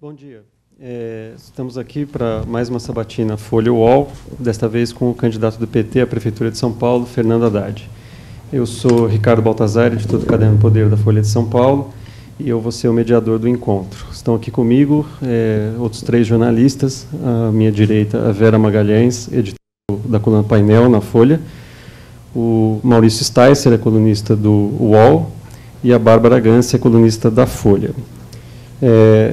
Bom dia. Estamos aqui para mais uma sabatina Folha UOL, desta vez com o candidato do PT à Prefeitura de São Paulo, Fernando Haddad. Eu sou Ricardo Baltazar, editor do Caderno Poder da Folha de São Paulo, e eu vou ser o mediador do encontro. Estão aqui comigo outros 3 jornalistas, à minha direita a Vera Magalhães, editor da coluna Painel na Folha, o Maurício Sticer, colunista do UOL, e a Bárbara Gance, colunista da Folha.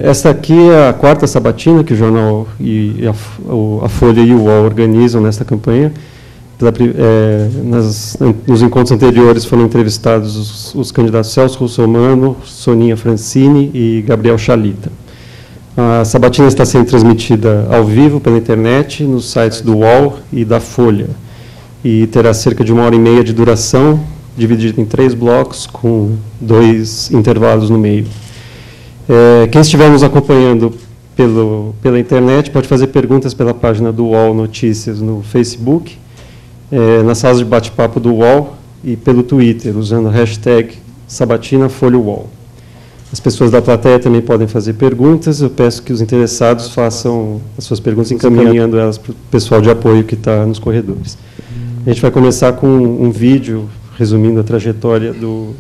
Esta aqui é a 4ª sabatina que o jornal e a Folha e o UOL organizam nesta campanha. Nos encontros anteriores foram entrevistados os candidatos Celso Russomano, Soninha Francini e Gabriel Chalita. A sabatina está sendo transmitida ao vivo pela internet, nos sites do UOL e da Folha, e terá cerca de 1h30 de duração, dividida em 3 blocos, com 2 intervalos no meio. Quem estiver nos acompanhando pela internet pode fazer perguntas pela página do UOL Notícias no Facebook, nas salas de bate-papo do UOL e pelo Twitter, usando a hashtag #SabatinaFolhaUOL. As pessoas da plateia também podem fazer perguntas. Eu peço que os interessados façam as suas perguntas, encaminhando elas para o pessoal de apoio que está nos corredores. A gente vai começar com um vídeo resumindo a trajetória do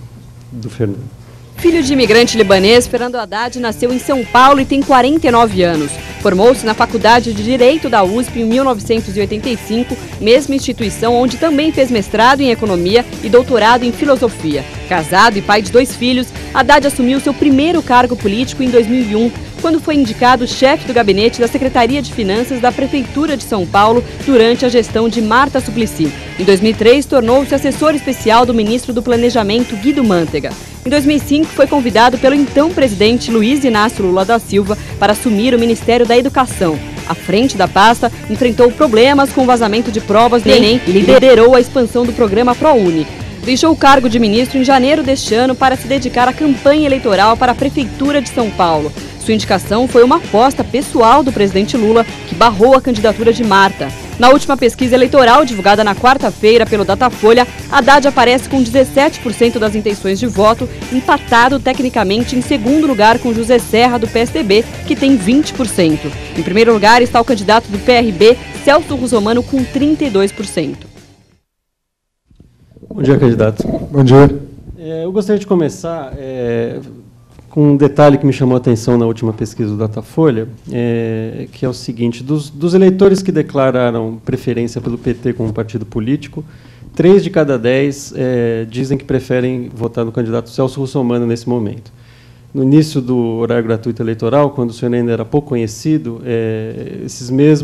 Fernando. Filho de imigrante libanês, Fernando Haddad nasceu em São Paulo e tem 49 anos. Formou-se na Faculdade de Direito da USP em 1985, mesma instituição onde também fez mestrado em Economia e doutorado em Filosofia. Casado e pai de 2 filhos, Haddad assumiu seu primeiro cargo político em 2001, quando foi indicado chefe do gabinete da Secretaria de Finanças da Prefeitura de São Paulo durante a gestão de Marta Suplicy. Em 2003, tornou-se assessor especial do ministro do Planejamento, Guido Mantega. Em 2005, foi convidado pelo então presidente Luiz Inácio Lula da Silva para assumir o Ministério da Educação. À frente da pasta, enfrentou problemas com o vazamento de provas do Enem e liderou a expansão do programa ProUni. Deixou o cargo de ministro em janeiro deste ano para se dedicar à campanha eleitoral para a Prefeitura de São Paulo. Sua indicação foi uma aposta pessoal do presidente Lula, que barrou a candidatura de Marta. Na última pesquisa eleitoral, divulgada na quarta-feira pelo Datafolha, Haddad aparece com 17% das intenções de voto, empatado tecnicamente em segundo lugar com José Serra, do PSDB, que tem 20%. Em primeiro lugar está o candidato do PRB, Celso Russomano, com 32%. Bom dia, candidato. Bom dia. Eu gostaria de começar com um detalhe que me chamou a atenção na última pesquisa do Datafolha, que é o seguinte: dos eleitores que declararam preferência pelo PT como partido político, 3 de cada 10 dizem que preferem votar no candidato Celso Russomano nesse momento. No início do horário gratuito eleitoral, quando o senhor ainda era pouco conhecido,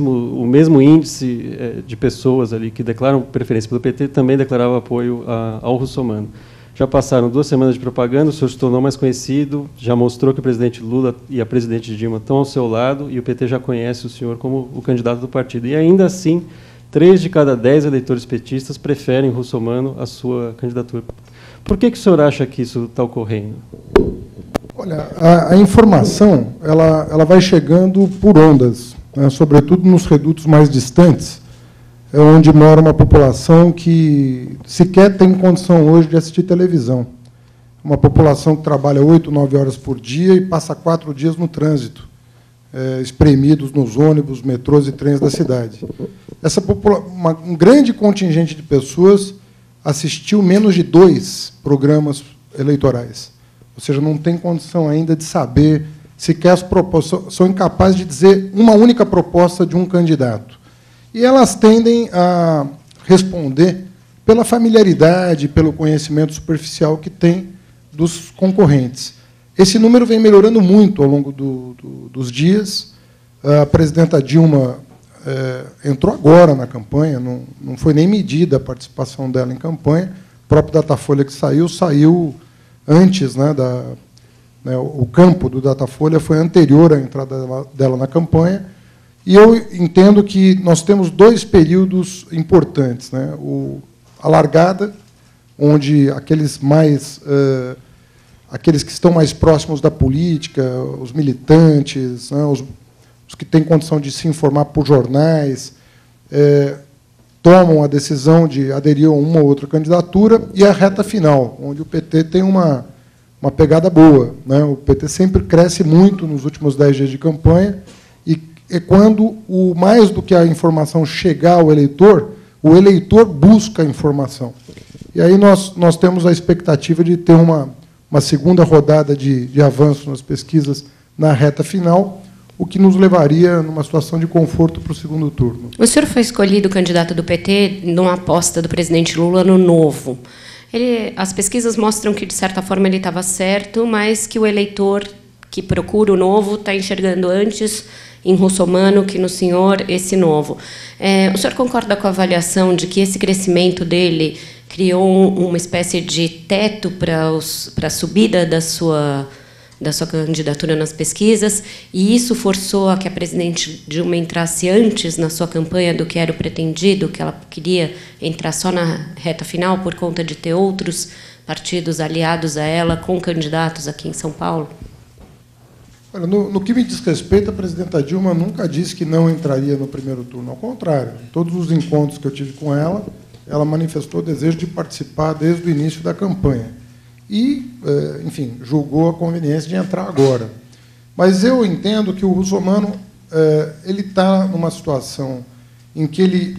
o mesmo índice de pessoas ali que declaram preferência pelo PT também declarava apoio ao Russomano. Já passaram 2 semanas de propaganda, o senhor se tornou mais conhecido, já mostrou que o presidente Lula e a presidente Dilma estão ao seu lado e o PT já conhece o senhor como o candidato do partido. E ainda assim, 3 de cada 10 eleitores petistas preferem Russomano à sua candidatura. Por que o senhor acha que isso está ocorrendo? Olha, a informação ela vai chegando por ondas, né, sobretudo nos redutos mais distantes, onde mora uma população que sequer tem condição hoje de assistir televisão. Uma população que trabalha 8, 9 horas por dia e passa 4 dias no trânsito, espremidos nos ônibus, metrôs e trens da cidade. Um grande contingente de pessoas assistiu menos de 2 programas eleitorais. Ou seja, não tem condição ainda de saber sequer as propostas, são incapazes de dizer uma única proposta de um candidato. E elas tendem a responder pela familiaridade, pelo conhecimento superficial que tem dos concorrentes. Esse número vem melhorando muito ao longo dos dias. A presidenta Dilma entrou agora na campanha, não foi nem medida a participação dela em campanha. O próprio Datafolha que saiu antes, né, o campo do Datafolha foi anterior à entrada dela na campanha, e eu entendo que nós temos 2 períodos importantes, né? A largada, onde aqueles que estão mais próximos da política, os militantes, né, os que têm condição de se informar por jornais, tomam a decisão de aderir a uma ou outra candidatura, e a reta final, onde o PT tem uma uma pegada boa, né? O PT sempre cresce muito nos últimos 10 dias de campanha, e é quando, mais do que a informação chegar ao eleitor, o eleitor busca a informação. E aí nós temos a expectativa de ter uma segunda rodada de avanço nas pesquisas na reta final, o que nos levaria numa situação de conforto para o segundo turno. O senhor foi escolhido candidato do PT numa aposta do presidente Lula no Novo. As pesquisas mostram que, de certa forma, ele estava certo, mas que o eleitor que procura o Novo está enxergando antes em Russomano que no senhor esse Novo. O senhor concorda com a avaliação de que esse crescimento dele criou uma espécie de teto para a subida da sua candidatura nas pesquisas, e isso forçou a que a presidente Dilma entrasse antes na sua campanha do que era o pretendido, que ela queria entrar só na reta final por conta de ter outros partidos aliados a ela com candidatos aqui em São Paulo? Olha, no que me diz respeito, a presidenta Dilma nunca disse que não entraria no primeiro turno. Ao contrário, em todos os encontros que eu tive com ela, ela manifestou o desejo de participar desde o início da campanha. E, enfim, julgou a conveniência de entrar agora. Mas eu entendo que o Russomano ele está numa situação em que ele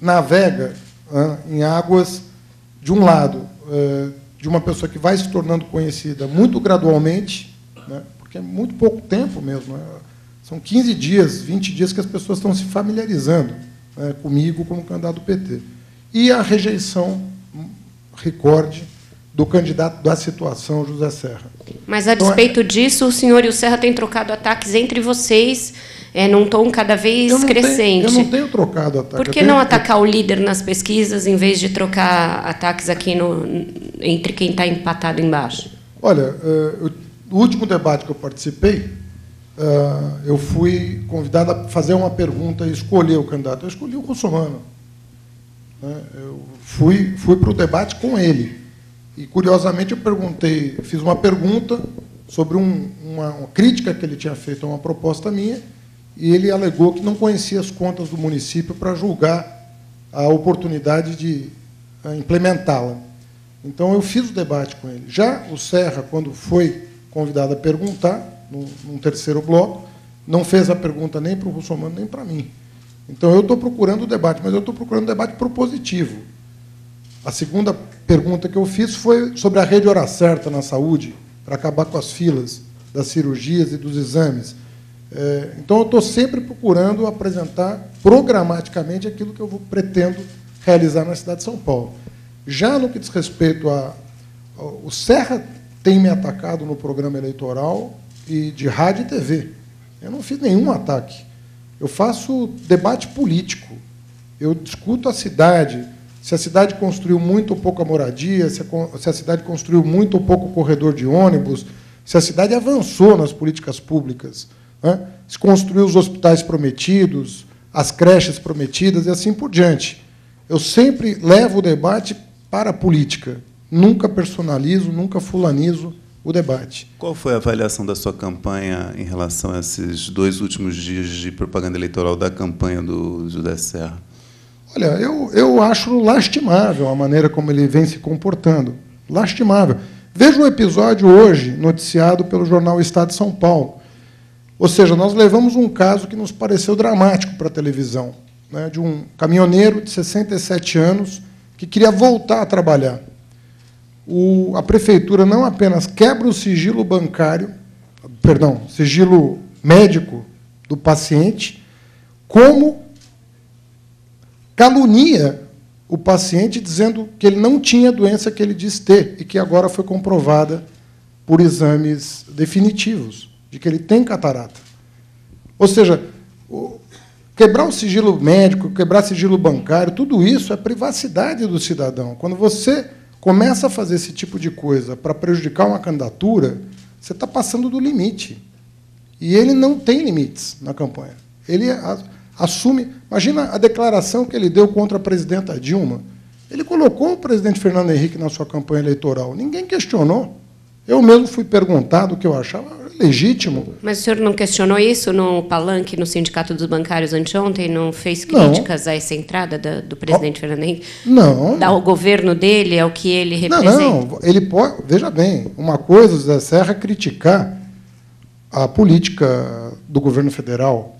navega em águas, de um lado, de uma pessoa que vai se tornando conhecida muito gradualmente, né, porque é muito pouco tempo mesmo, são 15 dias, 20 dias que as pessoas estão se familiarizando, né, comigo como candidato do PT. E a rejeição recorde do candidato da situação, José Serra. Mas, a despeito disso, o senhor e o Serra têm trocado ataques entre vocês, num tom cada vez crescente. Eu não tenho trocado ataques. Por que não atacar o líder nas pesquisas, em vez de trocar ataques aqui entre quem está empatado embaixo? Olha, no último debate que eu participei, eu fui convidado a fazer uma pergunta e escolher o candidato. Eu escolhi o Russomano. Eu fui para o debate com ele. E, curiosamente, eu fiz uma pergunta sobre uma crítica que ele tinha feito a uma proposta minha, e ele alegou que não conhecia as contas do município para julgar a oportunidade de implementá-la. Então, eu fiz o debate com ele. Já o Serra, quando foi convidado a perguntar, num terceiro bloco, não fez a pergunta nem para o Russomano, nem para mim. Então, eu estou procurando o debate, mas eu estou procurando um debate propositivo. A segunda pergunta que eu fiz foi sobre a rede Hora Certa na saúde, para acabar com as filas das cirurgias e dos exames. Então, eu estou sempre procurando apresentar programaticamente aquilo que eu pretendo realizar na cidade de São Paulo. Já no que diz respeito o Serra tem me atacado no programa eleitoral e de rádio e TV. Eu não fiz nenhum ataque. Eu faço debate político. Eu discuto a cidade, se a cidade construiu muito ou pouco a moradia, se a cidade construiu muito ou pouco o corredor de ônibus, se a cidade avançou nas políticas públicas, né? Se construiu os hospitais prometidos, as creches prometidas e assim por diante. Eu sempre levo o debate para a política. Nunca personalizo, nunca fulanizo o debate. Qual foi a avaliação da sua campanha em relação a esses 2 últimos dias de propaganda eleitoral da campanha do José Serra? Olha, eu acho lastimável a maneira como ele vem se comportando. Lastimável. Veja um episódio hoje, noticiado pelo jornal Estado de São Paulo. Ou seja, nós levamos um caso que nos pareceu dramático para a televisão, né, de um caminhoneiro de 67 anos que queria voltar a trabalhar. A prefeitura não apenas quebra o sigilo sigilo médico do paciente, como calunia o paciente dizendo que ele não tinha a doença que ele diz ter e que agora foi comprovada por exames definitivos de que ele tem catarata. Ou seja, quebrar o sigilo médico, quebrar o sigilo bancário, tudo isso é privacidade do cidadão. Quando você começa a fazer esse tipo de coisa para prejudicar uma candidatura, você está passando do limite. E ele não tem limites na campanha. Ele assume... Imagina a declaração que ele deu contra a presidenta Dilma. Ele colocou o presidente Fernando Henrique na sua campanha eleitoral. Ninguém questionou. Eu mesmo fui perguntado o que eu achava. legítimo. Mas o senhor não questionou isso no palanque, no Sindicato dos Bancários anteontem? Não fez críticas a essa entrada do presidente Fernando Henrique? Não. Ao governo dele, ao que ele representa? Não. Ele pode... Veja bem, uma coisa, José Serra, é criticar a política do governo federal.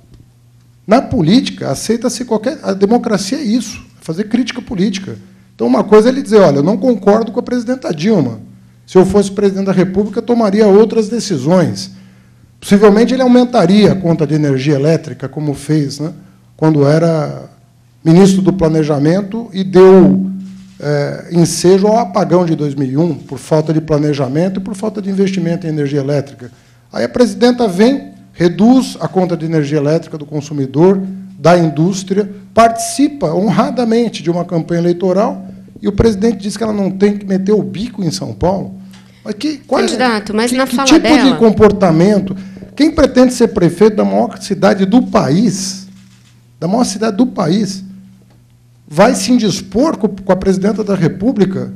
Na política, aceita-se qualquer... A democracia é isso, é fazer crítica política. Então, uma coisa é ele dizer, olha, eu não concordo com a presidenta Dilma. Se eu fosse presidente da República, tomaria outras decisões. Possivelmente, ele aumentaria a conta de energia elétrica, como fez, né, quando era ministro do Planejamento e deu ensejo ao apagão de 2001, por falta de planejamento e por falta de investimento em energia elétrica. Aí a presidenta vem, reduz a conta de energia elétrica do consumidor, da indústria, participa honradamente de uma campanha eleitoral, e o presidente diz que ela não tem que meter o bico em São Paulo. Mas candidato, mas na fala tipo dela... de comportamento? Quem pretende ser prefeito da maior cidade do país, vai se indispor com a presidenta da República,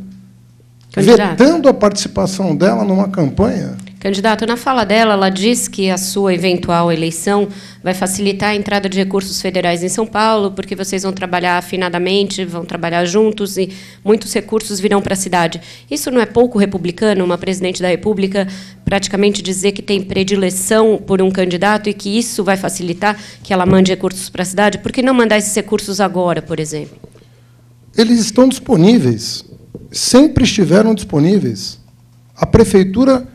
candidato, vetando a participação dela numa campanha? Candidato, na fala dela, ela diz que a sua eventual eleição vai facilitar a entrada de recursos federais em São Paulo, porque vocês vão trabalhar afinadamente, vão trabalhar juntos e muitos recursos virão para a cidade. Isso não é pouco republicano, uma presidente da República praticamente dizer que tem predileção por um candidato e que isso vai facilitar que ela mande recursos para a cidade? Por que não mandar esses recursos agora, por exemplo? Eles estão disponíveis, sempre estiveram disponíveis. A prefeitura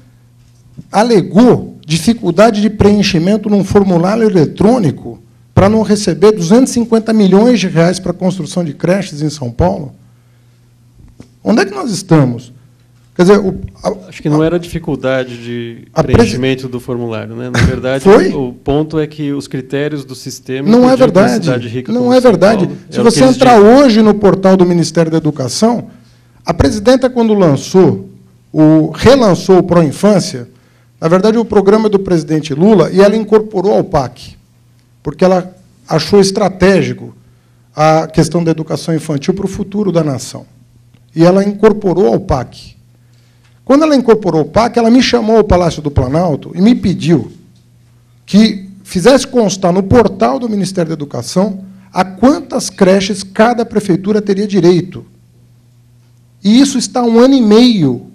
alegou dificuldade de preenchimento num formulário eletrônico para não receber 250 milhões de reais para a construção de creches em São Paulo. Onde é que nós estamos? Quer dizer, acho que não era dificuldade de preenchimento do formulário, né? Na verdade, o ponto é que os critérios do sistema não é verdade. Não é verdade. Se você entrar hoje no portal do Ministério da Educação, a presidenta, quando relançou o Pró-Infância, na verdade, o programa é do presidente Lula, e ela incorporou ao PAC, porque ela achou estratégico a questão da educação infantil para o futuro da nação. E ela incorporou ao PAC. Quando ela incorporou o PAC, ela me chamou ao Palácio do Planalto e me pediu que fizesse constar no portal do Ministério da Educação a quantas creches cada prefeitura teria direito. E isso está há 1 ano e meio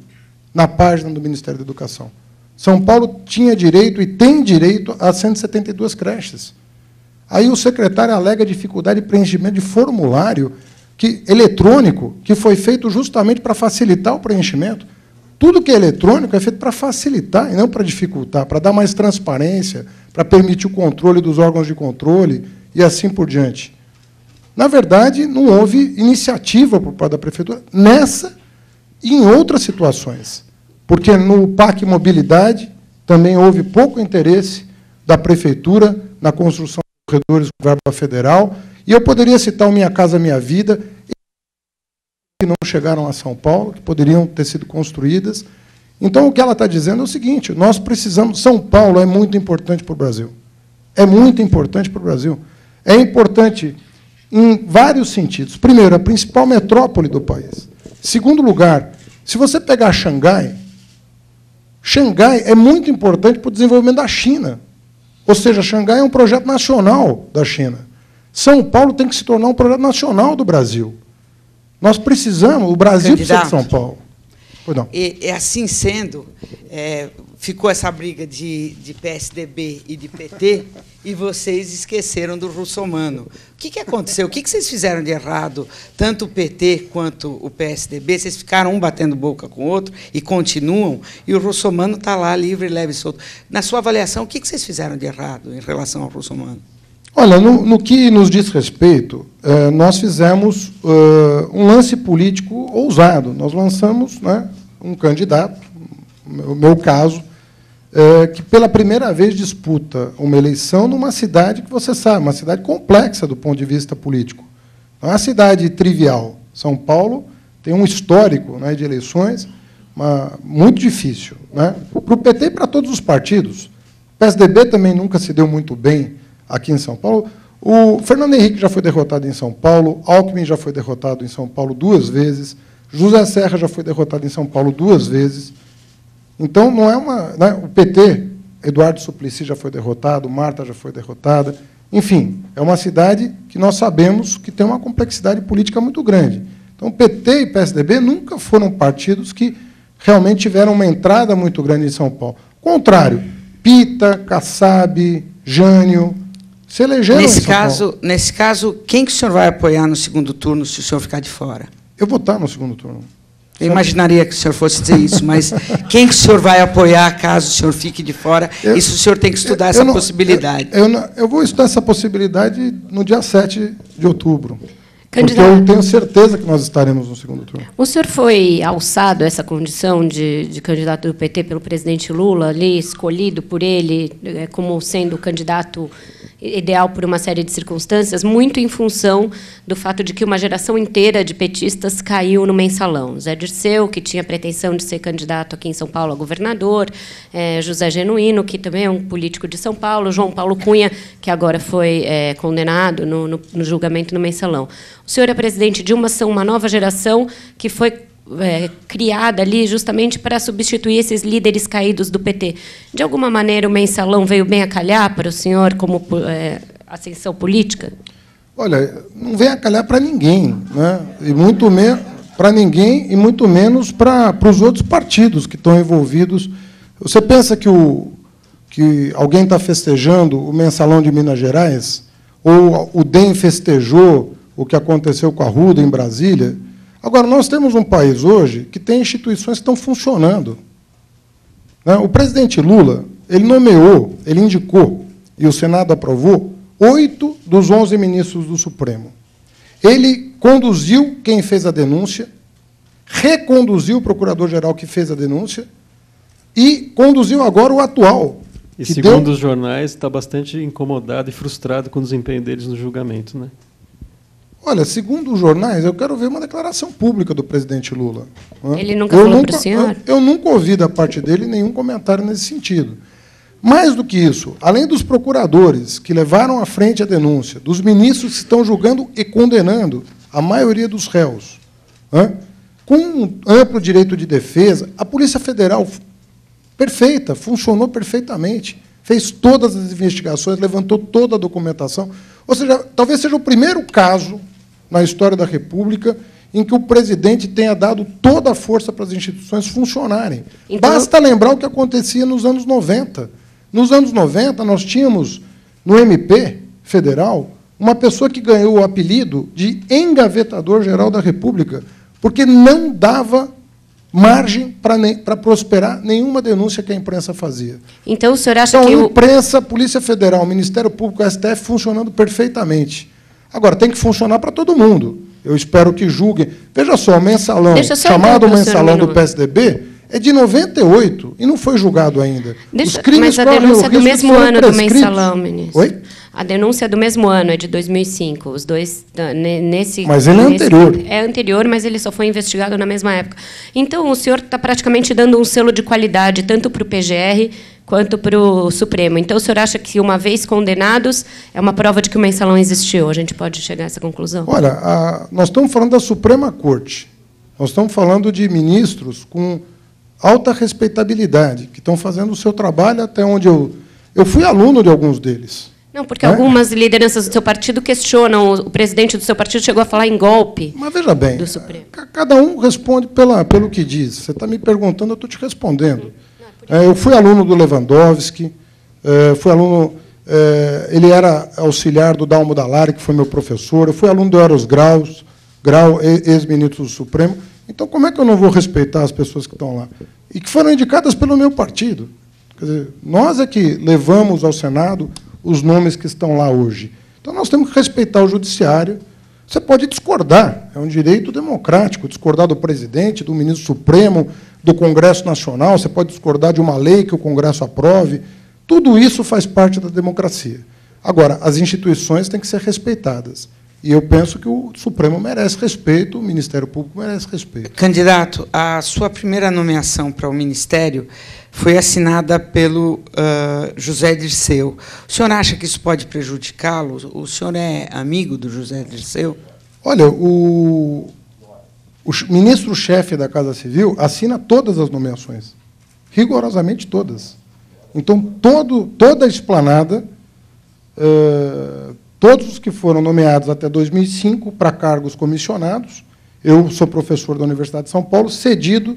na página do Ministério da Educação. São Paulo tinha direito e tem direito a 172 creches. Aí o secretário alega dificuldade de preenchimento de formulário eletrônico, que foi feito justamente para facilitar o preenchimento. Tudo que é eletrônico é feito para facilitar e não para dificultar, para dar mais transparência, para permitir o controle dos órgãos de controle e assim por diante. Na verdade, não houve iniciativa por parte da prefeitura nessa e em outras situações. Porque no PAC Mobilidade também houve pouco interesse da prefeitura na construção de corredores com verba federal. E eu poderia citar o Minha Casa Minha Vida, que não chegaram a São Paulo, que poderiam ter sido construídas. Então, o que ela está dizendo é o seguinte, nós precisamos... São Paulo é muito importante para o Brasil. É muito importante para o Brasil. É importante em vários sentidos. Primeiro, a principal metrópole do país. Segundo lugar, se você pegar Xangai é muito importante para o desenvolvimento da China. Ou seja, Xangai é um projeto nacional da China. São Paulo tem que se tornar um projeto nacional do Brasil. Nós precisamos, o Brasil precisa de São Paulo. E assim sendo, ficou essa briga de PSDB e de PT, e vocês esqueceram do Russomano. O que aconteceu? O que vocês fizeram de errado, tanto o PT quanto o PSDB? Vocês ficaram um batendo boca com o outro e continuam, e o Russomano está lá, livre, leve e solto. Na sua avaliação, o que vocês fizeram de errado em relação ao Russomano? Olha, no que nos diz respeito, nós fizemos um lance político ousado. Nós lançamos, né, um candidato, no meu caso, que pela primeira vez disputa uma eleição numa cidade que você sabe, uma cidade complexa do ponto de vista político. Não é uma cidade trivial. São Paulo tem um histórico, né, de eleições muito difícil, né, para o PT e para todos os partidos. O PSDB também nunca se deu muito bem aqui em São Paulo. O Fernando Henrique já foi derrotado em São Paulo, Alckmin já foi derrotado em São Paulo 2 vezes, José Serra já foi derrotado em São Paulo 2 vezes. Então, não é uma... Né, o PT Eduardo Suplicy já foi derrotado, Marta já foi derrotada. Enfim, é uma cidade que nós sabemos que tem uma complexidade política muito grande. Então, PT e PSDB nunca foram partidos que realmente tiveram uma entrada muito grande em São Paulo. Ao contrário, Pita, Kassab, Jânio se elegeram em São Paulo. Nesse caso, quem que o senhor vai apoiar no segundo turno se o senhor ficar de fora? Eu vou estar no segundo turno. Eu imaginaria que o senhor fosse dizer isso, mas quem que o senhor vai apoiar caso o senhor fique de fora? Isso o senhor tem que estudar essa possibilidade. Eu vou estudar essa possibilidade no dia 7 de outubro. Candidato, porque eu tenho certeza que nós estaremos no segundo turno. O senhor foi alçado a essa condição de candidato do PT pelo presidente Lula, ali, escolhido por ele como sendo o candidato ideal por uma série de circunstâncias, muito em função do fato de que uma geração inteira de petistas caiu no mensalão. Zé Dirceu, que tinha pretensão de ser candidato aqui em São Paulo a governador, José Genuíno, que também é um político de São Paulo, João Paulo Cunha, que agora foi condenado no julgamento no mensalão. O senhor é presidente de uma nova geração que foi criada ali justamente para substituir esses líderes caídos do PT. De alguma maneira, o mensalão veio bem a calhar para o senhor como ascensão política? Olha, não vem a calhar para ninguém, né? E muito menos para ninguém e muito menos para os outros partidos que estão envolvidos. Você pensa que alguém está festejando o mensalão de Minas Gerais ou o DEM festejou o que aconteceu com a Arruda em Brasília? Agora, nós temos um país hoje que tem instituições que estão funcionando. O presidente Lula, ele nomeou, ele indicou, e o Senado aprovou, 8 dos 11 ministros do Supremo. Ele conduziu quem fez a denúncia, reconduziu o procurador-geral que fez a denúncia e conduziu agora o atual. E, segundo os jornais, está bastante incomodado e frustrado com o desempenho deles no julgamento, né? Olha, segundo os jornais, eu quero ver uma declaração pública do presidente Lula. Ele nunca falou para o senhor? Eu nunca ouvi da parte dele nenhum comentário nesse sentido. Mais do que isso, além dos procuradores que levaram à frente a denúncia, dos ministros que estão julgando e condenando a maioria dos réus, com um amplo direito de defesa, a Polícia Federal, perfeita, funcionou perfeitamente, fez todas as investigações, levantou toda a documentação. Ou seja, talvez seja o primeiro caso na história da República em que o presidente tenha dado toda a força para as instituições funcionarem. Então, basta lembrar o que acontecia nos anos 90. Nos anos 90, nós tínhamos, no MP federal, uma pessoa que ganhou o apelido de engavetador-geral da República, porque não dava margem para prosperar nenhuma denúncia que a imprensa fazia. Então, o senhor acha que... a imprensa, Polícia Federal, Ministério Público, STF, funcionando perfeitamente. Agora, tem que funcionar para todo mundo. Eu espero que julguem. Veja só, o mensalão, chamado mensalão do PSDB, é de 98 e não foi julgado ainda. Os crimes mas a denúncia é do mesmo ano do mensalão, ministro. Oi? A denúncia é do mesmo ano, é de 2005. Os dois, nesse... Mas ele é anterior. É anterior, mas ele só foi investigado na mesma época. Então, o senhor está praticamente dando um selo de qualidade, tanto para o PGR quanto para o Supremo. Então, o senhor acha que, uma vez condenados, é uma prova de que o mensalão existiu? A gente pode chegar a essa conclusão? Olha, nós estamos falando da Suprema Corte. Nós estamos falando de ministros com alta respeitabilidade, que estão fazendo o seu trabalho até onde eu fui aluno de alguns deles. Não, porque algumas lideranças do seu partido questionam, o presidente do seu partido chegou a falar em golpe. Mas veja bem, do Supremo. Cada um responde pelo que diz. Você está me perguntando, eu estou te respondendo. Eu fui aluno do Lewandowski, fui aluno, ele era auxiliar do Dalmo Dallari, que foi meu professor, eu fui aluno do Eros Grau, ex-ministro do Supremo. Então, como é que eu não vou respeitar as pessoas que estão lá? E que foram indicadas pelo meu partido. Quer dizer, nós é que levamos ao Senado os nomes que estão lá hoje. Então, nós temos que respeitar o judiciário. Você pode discordar, é um direito democrático, discordar do presidente, do ministro Supremo, do Congresso Nacional, você pode discordar de uma lei que o Congresso aprove. Tudo isso faz parte da democracia. Agora, as instituições têm que ser respeitadas. E eu penso que o Supremo merece respeito, o Ministério Público merece respeito. Candidato, a sua primeira nomeação para o Ministério foi assinada pelo José Dirceu. O senhor acha que isso pode prejudicá-lo? O senhor é amigo do José Dirceu? Olha, o ministro-chefe da Casa Civil assina todas as nomeações, rigorosamente todas. Então, toda a esplanada, todos os que foram nomeados até 2005 para cargos comissionados, eu sou professor da Universidade de São Paulo, cedido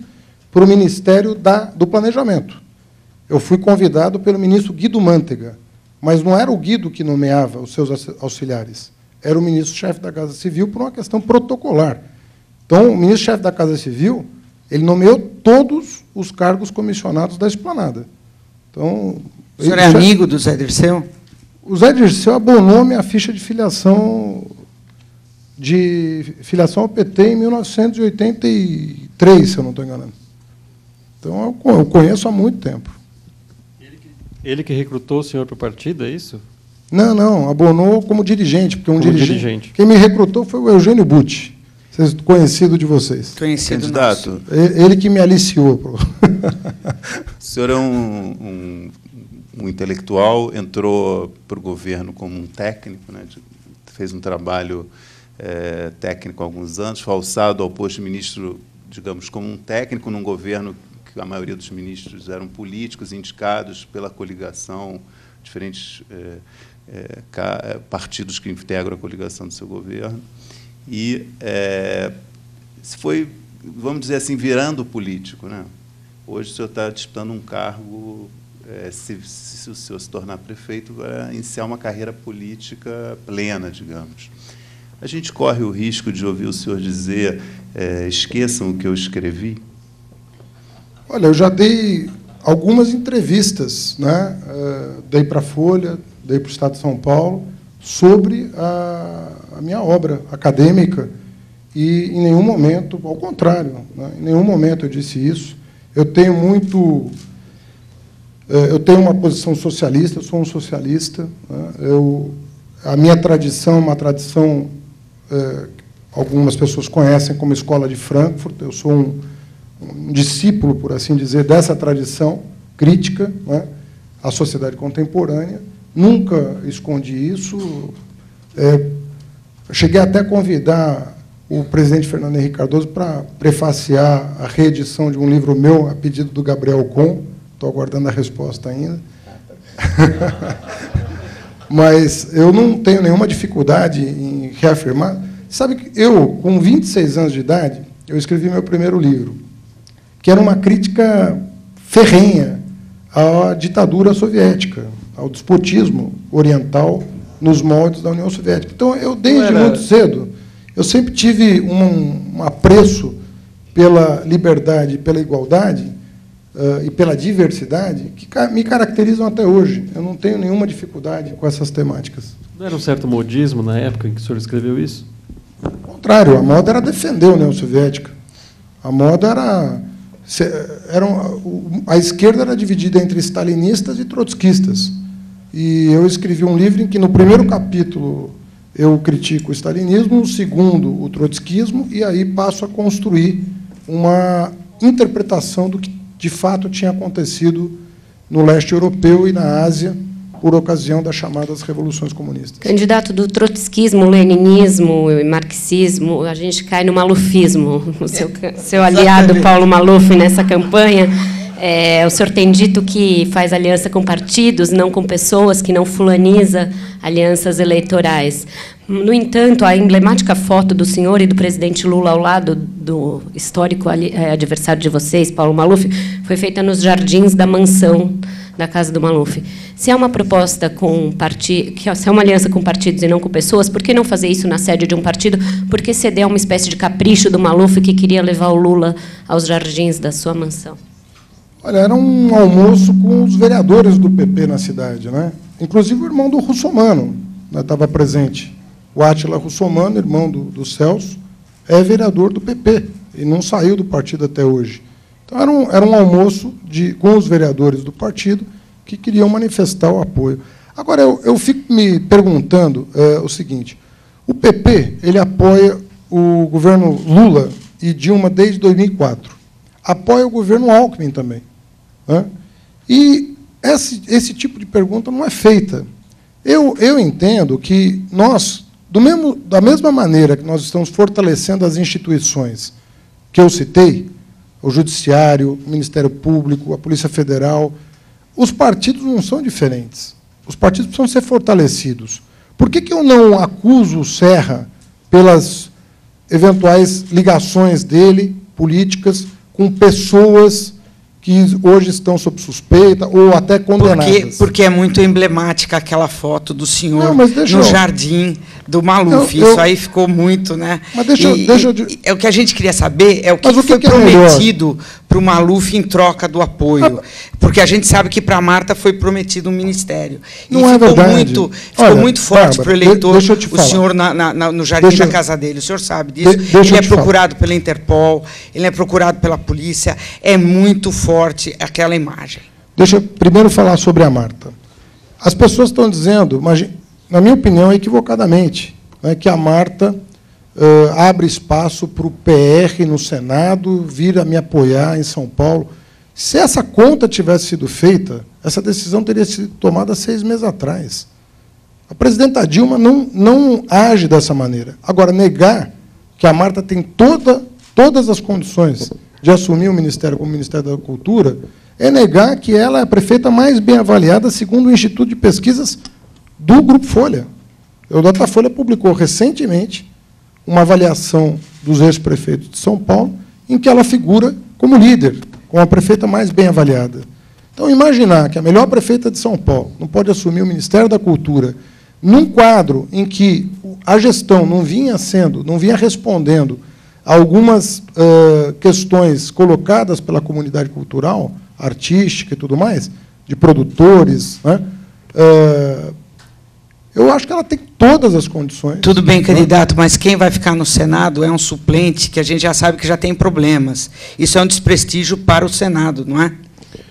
para o Ministério do Planejamento. Eu fui convidado pelo ministro Guido Mantega, mas não era o Guido que nomeava os seus auxiliares, era o ministro-chefe da Casa Civil por uma questão protocolar. Então, o ministro-chefe da Casa Civil, ele nomeou todos os cargos comissionados da esplanada. Então, o senhor é amigo do Zé Dirceu? O Zé Dirceu abonou minha ficha de filiação ao PT em 1983, se eu não estou enganando. Então, eu conheço há muito tempo. Ele que recrutou o senhor para o partido, é isso? Não, abonou como dirigente, porque dirigente. Quem me recrutou foi o Eugênio Butti, conhecido de vocês. Conhecido. Candidato. Ele que me aliciou. O senhor é um intelectual, entrou para o governo como um técnico, né, fez um trabalho técnico há alguns anos, foi alçado ao posto de ministro, digamos, como um técnico num governo que a maioria dos ministros eram políticos indicados pela coligação, diferentes partidos que integram a coligação do seu governo. E se foi, vamos dizer assim, virando político, né? Hoje o senhor está disputando um cargo, se o senhor se tornar prefeito, vai iniciar uma carreira política plena, digamos. A gente corre o risco de ouvir o senhor dizer, esqueçam o que eu escrevi? Olha, eu já dei algumas entrevistas, né? Dei para a Folha, dei para o Estado de São Paulo, sobre a minha obra acadêmica, e em nenhum momento, ao contrário, né? Em nenhum momento eu disse isso. Eu tenho uma posição socialista, eu sou um socialista, né? A minha tradição é uma tradição, algumas pessoas conhecem como Escola de Frankfurt, eu sou um discípulo, por assim dizer, dessa tradição crítica, né, à sociedade contemporânea. Nunca escondi isso. Cheguei até a convidar o presidente Fernando Henrique Cardoso para prefaciar a reedição de um livro meu, a pedido do Gabriel Com. Estou aguardando a resposta ainda. Mas eu não tenho nenhuma dificuldade em reafirmar. Sabe que eu, com 26 anos de idade, eu escrevi meu primeiro livro, que era uma crítica ferrenha à ditadura soviética, ao despotismo oriental nos moldes da União Soviética. Então, eu, desde muito cedo, eu sempre tive um apreço pela liberdade, pela igualdade e pela diversidade, que me caracterizam até hoje. Eu não tenho nenhuma dificuldade com essas temáticas. Não era um certo modismo na época em que o senhor escreveu isso? Ao contrário, a moda era defender a União Soviética. A moda era a esquerda era dividida entre stalinistas e trotskistas. E eu escrevi um livro em que, no primeiro capítulo, eu critico o stalinismo, no segundo, o trotskismo, e aí passo a construir uma interpretação do que, de fato, tinha acontecido no leste europeu e na Ásia, por ocasião das chamadas revoluções comunistas. Candidato, do trotskismo, leninismo e marxismo, a gente cai no malufismo. O seu aliado Paulo Maluf, nessa campanha, o senhor tem dito que faz aliança com partidos, não com pessoas, que não fulaniza alianças eleitorais. No entanto, a emblemática foto do senhor e do presidente Lula ao lado do histórico adversário de vocês, Paulo Maluf, foi feita nos jardins da mansão da casa do Maluf. Se é uma proposta se é uma aliança com partidos e não com pessoas, por que não fazer isso na sede de um partido? Por que ceder a uma espécie de capricho do Maluf que queria levar o Lula aos jardins da sua mansão? Olha, era um almoço com os vereadores do PP na cidade, né? Inclusive o irmão do Russomano, né, estava presente. O Átila Russomano, irmão do Celso, é vereador do PP e não saiu do partido até hoje. Então, era um almoço com os vereadores do partido que queriam manifestar o apoio. Agora, eu fico me perguntando o seguinte: o PP ele apoia o governo Lula e Dilma desde 2004. Apoia o governo Alckmin também, né? E esse tipo de pergunta não é feita. Eu entendo que nós, da mesma maneira que nós estamos fortalecendo as instituições que eu citei, o Judiciário, o Ministério Público, a Polícia Federal, os partidos não são diferentes. Os partidos precisam ser fortalecidos. Por que eu não acuso o Serra pelas eventuais ligações dele, políticas, com pessoas que hoje estão sob suspeita ou até condenadas? Porque é muito emblemática aquela foto do senhor no jardim do Maluf. Isso aí ficou muito, né? Mas deixa eu... O que a gente queria saber é o que foi prometido para o Maluf em troca do apoio. Porque a gente sabe que para a Marta foi prometido um ministério. Não é verdade. Ficou muito forte para o eleitor o senhor no jardim da casa dele. O senhor sabe disso. Ele é procurado pela Interpol, ele é procurado pela polícia. É muito forte aquela imagem. Deixa eu primeiro falar sobre a Marta. As pessoas estão dizendo, na minha opinião, equivocadamente, né, que a Marta abre espaço para o PR no Senado vir a me apoiar em São Paulo. Se essa conta tivesse sido feita, essa decisão teria sido tomada 6 meses atrás. A presidenta Dilma não age dessa maneira. Agora, negar que a Marta tem todas as condições de assumir o Ministério como Ministério da Cultura é negar que ela é a prefeita mais bem avaliada, segundo o Instituto de Pesquisas do Grupo Folha. O Datafolha publicou recentemente uma avaliação dos ex-prefeitos de São Paulo, em que ela figura como líder, como a prefeita mais bem avaliada. Então, imaginar que a melhor prefeita de São Paulo não pode assumir o Ministério da Cultura num quadro em que a gestão não vinha respondendo a algumas questões colocadas pela comunidade cultural, artística e tudo mais, de produtores, né? Eu acho que ela tem todas as condições. Tudo bem, candidato, mas quem vai ficar no Senado é um suplente que a gente já sabe que já tem problemas. Isso é um desprestígio para o Senado, não é?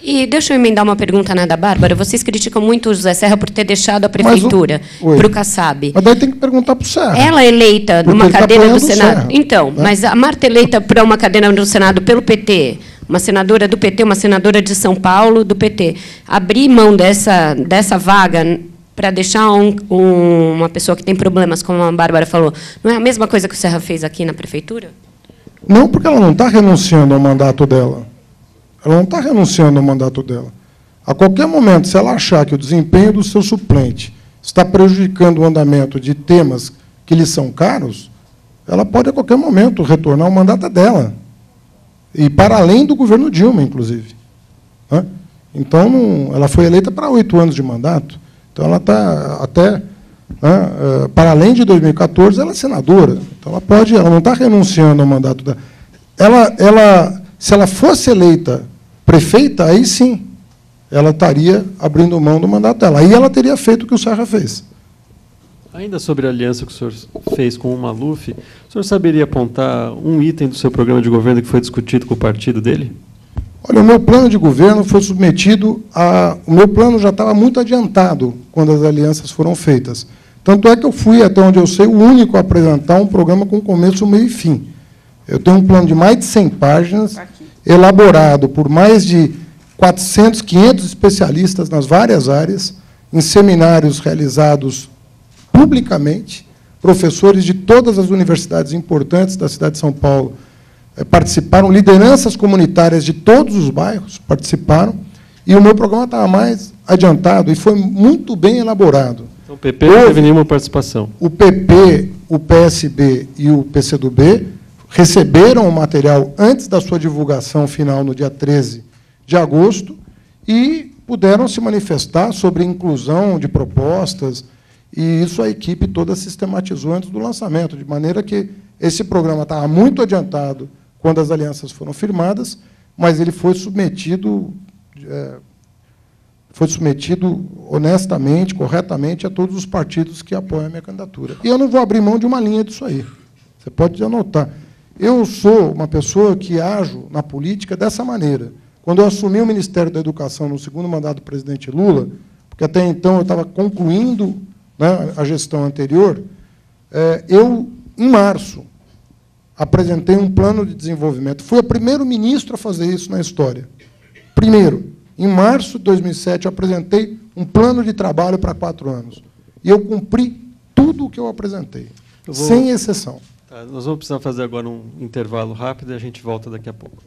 E deixa eu emendar uma pergunta na da Bárbara. Vocês criticam muito o José Serra por ter deixado a prefeitura para o Kassab. Mas daí tem que perguntar para o Serra. Ela é eleita numa cadeira do Senado. Então, mas a Marta é eleita para uma cadeira do Senado pelo PT, uma senadora do PT, uma senadora de São Paulo do PT. Abrir mão dessa vaga para deixar uma pessoa que tem problemas, como a Bárbara falou, não é a mesma coisa que o Serra fez aqui na prefeitura? Não, porque ela não está renunciando ao mandato dela. Ela não está renunciando ao mandato dela. A qualquer momento, se ela achar que o desempenho do seu suplente está prejudicando o andamento de temas que lhe são caros, ela pode, a qualquer momento, retornar ao mandato dela. E para além do governo Dilma, inclusive. Então, ela foi eleita para 8 anos de mandato. Então, ela está até, para além de 2014, ela é senadora. Então, ela não está renunciando ao mandato dela. Se ela fosse eleita prefeita, aí sim, ela estaria abrindo mão do mandato dela. Aí ela teria feito o que o Serra fez. Ainda sobre a aliança que o senhor fez com o Maluf, o senhor saberia apontar um item do seu programa de governo que foi discutido com o partido dele? Olha, o meu plano de governo foi submetido a... O meu plano já estava muito adiantado quando as alianças foram feitas. Tanto é que eu fui, até onde eu sei, o único a apresentar um programa com começo, meio e fim. Eu tenho um plano de mais de 100 páginas, elaborado por mais de 400, 500 especialistas nas várias áreas, em seminários realizados publicamente, professores de todas as universidades importantes da cidade de São Paulo participaram, lideranças comunitárias de todos os bairros participaram, e o meu programa estava mais adiantado e foi muito bem elaborado. Então, o PP não teve nenhuma participação? O PP, o PSB e o PCdoB receberam o material antes da sua divulgação final, no dia 13 de agosto, e puderam se manifestar sobre inclusão de propostas, e isso a equipe toda sistematizou antes do lançamento, de maneira que esse programa estava muito adiantado quando as alianças foram firmadas, mas ele foi submetido honestamente, corretamente, a todos os partidos que apoiam a minha candidatura. E eu não vou abrir mão de uma linha disso aí. Você pode anotar. Eu sou uma pessoa que ajo na política dessa maneira. Quando eu assumi o Ministério da Educação no segundo mandato do presidente Lula, porque até então eu estava concluindo, né, a gestão anterior, eu, em março, apresentei um plano de desenvolvimento. Fui o primeiro ministro a fazer isso na história. Primeiro, em março de 2007, eu apresentei um plano de trabalho para 4 anos. E eu cumpri tudo o que eu apresentei, sem exceção. Nós vamos precisar fazer agora um intervalo rápido e a gente volta daqui a pouco.